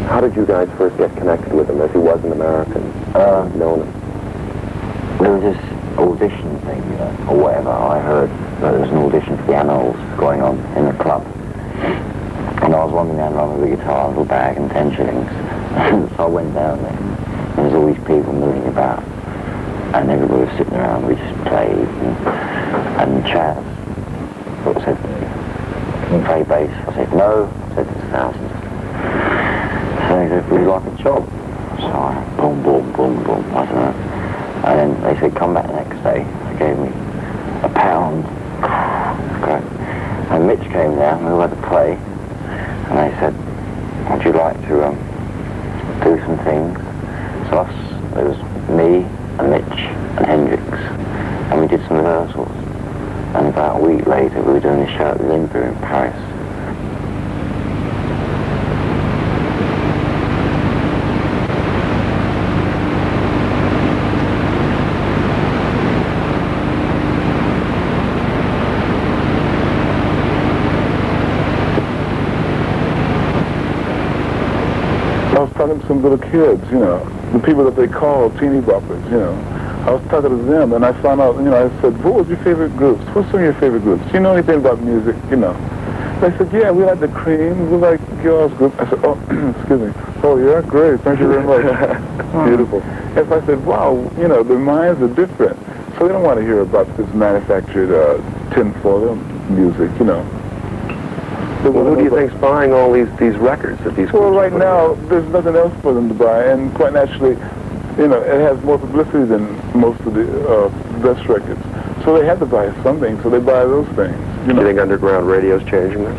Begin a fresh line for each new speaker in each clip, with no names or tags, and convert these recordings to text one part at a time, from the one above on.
How did you guys first get connected with him, as he wasn't American? Known him?
There was this audition thing, or whatever. I heard that there was an audition for the Animals going on in a club. And I was wandering down along with a guitar, a little bag, and 10 shillings. So I went down there. And there's all these people milling about. And everybody was sitting around. We just played. And Chaz sort of said, "Can you play bass?" I said, "No." I said, "It's thousands." So he said, "Would you like a job?" So I boom, boom, boom, boom. I don't know. And then they said, "Come back the next day." They gave me £1. Great. And Mitch came down, we had to play. And they said, "Would you like to do some things?" So it was me and Mitch and Hendrix, and we did some rehearsals. And about a week later, we were doing a show at the Olympia in Paris.
I was talking to some little kids, the people that they call teeny boppers, I was talking to them, and I found out, I said, "What was your favorite groups? What's some of your favorite groups? Do you know anything about music?" They said, "Yeah, we like the Cream, we like girls group." I said, "Oh, excuse me. Oh, yeah, great, thank you very much." Beautiful. And so I said, "Wow, their minds are different. So they don't want to hear about this manufactured tinfoil music,
Well, who do you think's buying all these records that these?
Well, right now, there's nothing else for them to buy, and quite naturally, it has more publicity than most of the best records. So they have to buy something, so they buy those things.
Do you think underground radio's changing this?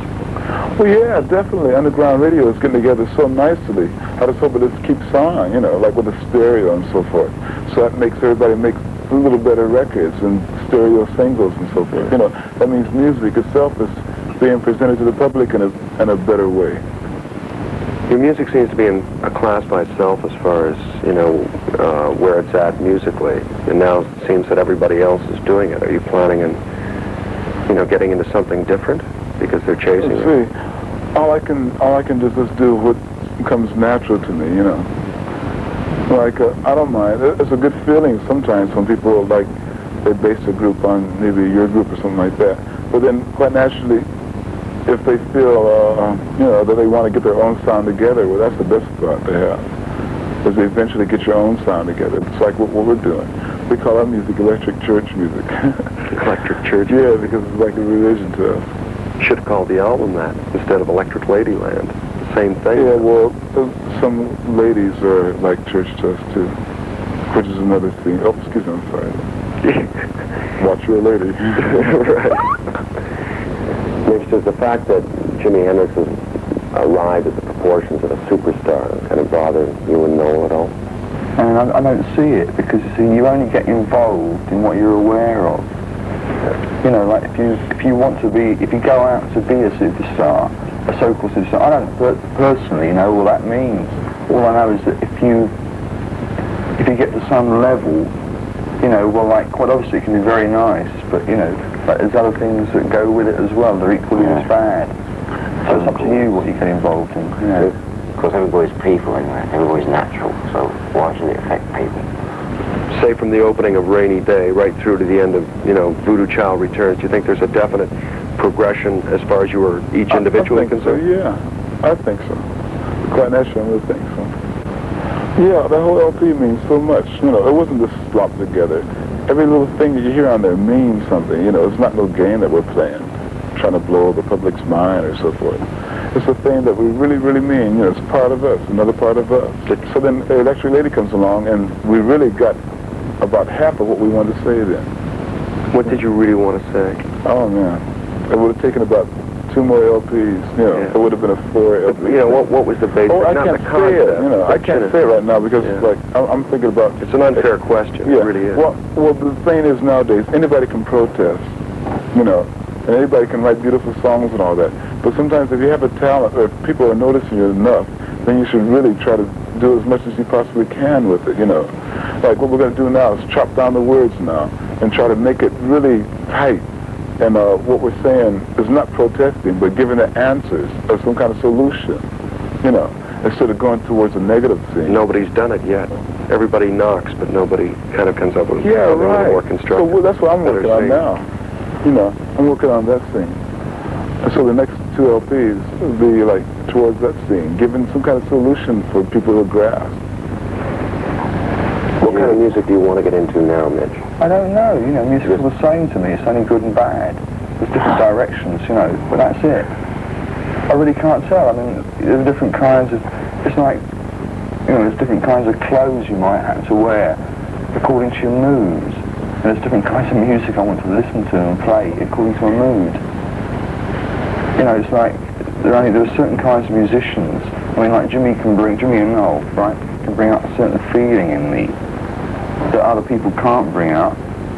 Well, yeah, definitely. Underground radio is getting together so nicely. I just hope it just keeps on, like with the stereo and so forth. So that makes everybody make a little better records and stereo singles and so forth. That means music itself is being presented to the public in a better way.
Your music seems to be in a class by itself as far as, where it's at musically. And now it seems that everybody else is doing it. Are you planning on, getting into something different? Because they're chasing it.
See, all I can do is just do what comes natural to me, Like, I don't mind. It's a good feeling sometimes when people, they base a group on maybe your group or something like that. But then, quite naturally, if they feel, that they want to get their own sound together, well, that's the best thought to have, is to eventually get your own sound together. It's like what we're doing. We call our music electric church music.
Electric church?
Yeah, because it's like a religion to us.
You should have called the album that instead of Electric Ladyland. Same thing.
Yeah, well, some ladies are like church to us, too, which is another thing. Oh, excuse me, I'm sorry. Watch your lady.
Right. Mitch, does the fact that Jimi Hendrix has arrived at the proportions of a superstar kind of bother you and Noel at all?
And I don't see it, because you only get involved in what you're aware of. Like if you want to be, if you go out to be a superstar, a so-called superstar, I don't personally know what that means. All I know is that if you get to some level, quite obviously it can be very nice, but there's other things that go with it as well. They're equally as bad. So it's up to you what you get involved in.
Because everybody's people anyway. Everybody's natural. So why should it affect people?
Say from the opening of Rainy Day right through to the end of, Voodoo Child Returns, do you think there's a definite progression as far as you were each individually concerned?
So, yeah, I think so. Quite naturally, I would think so. Yeah, that whole LP means so much. It wasn't just slopped together. Every little thing that you hear on there means something. It's not no game that we're playing, trying to blow the public's mind or so forth. It's a thing that we really, really mean. It's part of us, another part of us. So then the Electric Lady comes along, and we really got about half of what we wanted to say then.
What did you really want to say?
Oh, man. It would have taken about 2 more LPs. It would have been a 4 LP.
What was the basic?
Oh, I can't say it. I can't say it right now because, I'm thinking about...
It's an unfair question.
Yeah.
It really is.
Well, the thing is nowadays, anybody can protest, and anybody can write beautiful songs and all that. But sometimes if you have a talent, or if people are noticing you enough, then you should really try to do as much as you possibly can with it, Like what we're going to do now is chop down the words now and try to make it really tight. And what we're saying is not protesting, but giving the answers or some kind of solution, instead of going towards a negative scene.
Nobody's done it yet. Everybody knocks, but nobody kind of comes up with
Yeah,
something a little
right.
more constructive.
So that's what I'm
better
working on
scene.
now. You know, I'm working on that scene. And so the next 2 LPs will be like towards that scene, giving some kind of solution for people to grasp.
What kind of music do you want to get into now, Mitch?
I don't know, you know, music's all the same to me. It's only good and bad. There's different directions, you know, but that's it. I really can't tell. I mean, there's different kinds of, it's like, you know, there's different kinds of clothes you might have to wear according to your moods. And there's different kinds of music I want to listen to and play according to my mood. You know, it's like, there are certain kinds of musicians. I mean, like Jimi and Noel, right, can bring out a certain feeling in me that other people can't bring out.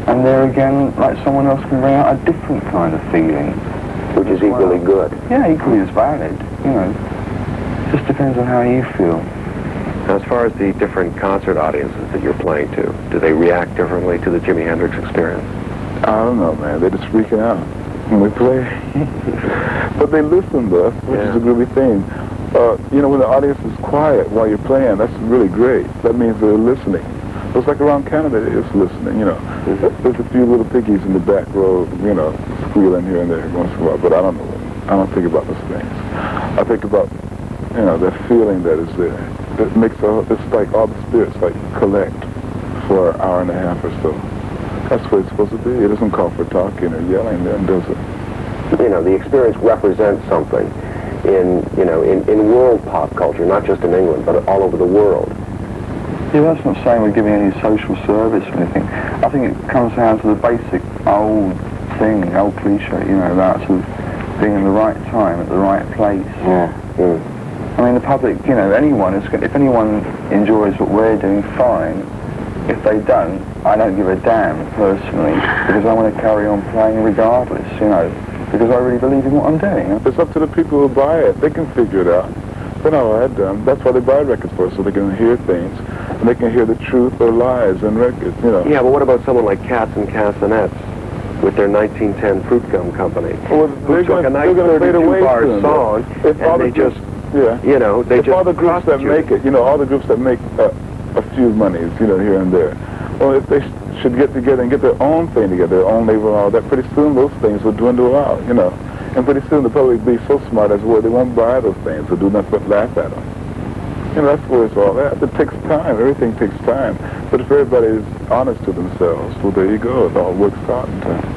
And there again, like someone else can bring out a different kind of feeling.
Which is equally good.
Yeah, equally as valid, you know. It just depends on how you feel.
Now, as far as the different concert audiences that you're playing to, do they react differently to the Jimi Hendrix experience?
I don't know, man. They're just freaking out when we play. But they listen to us, which is a really thing. You know, when the audience is quiet while you're playing, that's really great. That means they're listening. It's like around Canada, it's listening, you know. There's a few little piggies in the back row, you know, squealing here and there once in a while, but I don't know. I don't think about those things. I think about, you know, that feeling that is there. That makes it's like all the spirits like collect for an hour and a half or so. That's what it's supposed to be. It doesn't call for talking or yelling then, does it?
You know, the experience represents something in, you know, in world pop culture, not just in England, but all over the world.
Yeah, that's not saying we're giving any social service or anything. I think it comes down to the basic old thing, old cliche, you know, about sort of being in the right time at the right place.
Yeah.
I mean, the public, you know, if anyone enjoys what we're doing, fine. If they don't, I don't give a damn, personally, because I want to carry on playing regardless, you know, because I really believe in what I'm doing.
It's up to the people who buy it. They can figure it out. They're not all that dumb. That's why they buy records for, so they can hear things. And they can hear the truth or lies in records, you know.
Yeah, but what about someone like Cats and Castanets with their 1910 Fruit Gum Company,
Well,
who took a nice
fade away
32-bar
soon,
song,
if all
and
the
they just,
yeah.
you know, they
If
just
all the groups that make it, you know, all the groups that make a few monies, you know, here and there. Well, if they should get together and get their own thing together, their own label and all that, pretty soon those things will dwindle out, you know. And pretty soon the public will be so smart as well, they won't buy those things or do nothing but laugh at them. You know, that's where it's all at. It takes time. Everything takes time. But if everybody is honest to themselves, well, there you go. It all works out in time.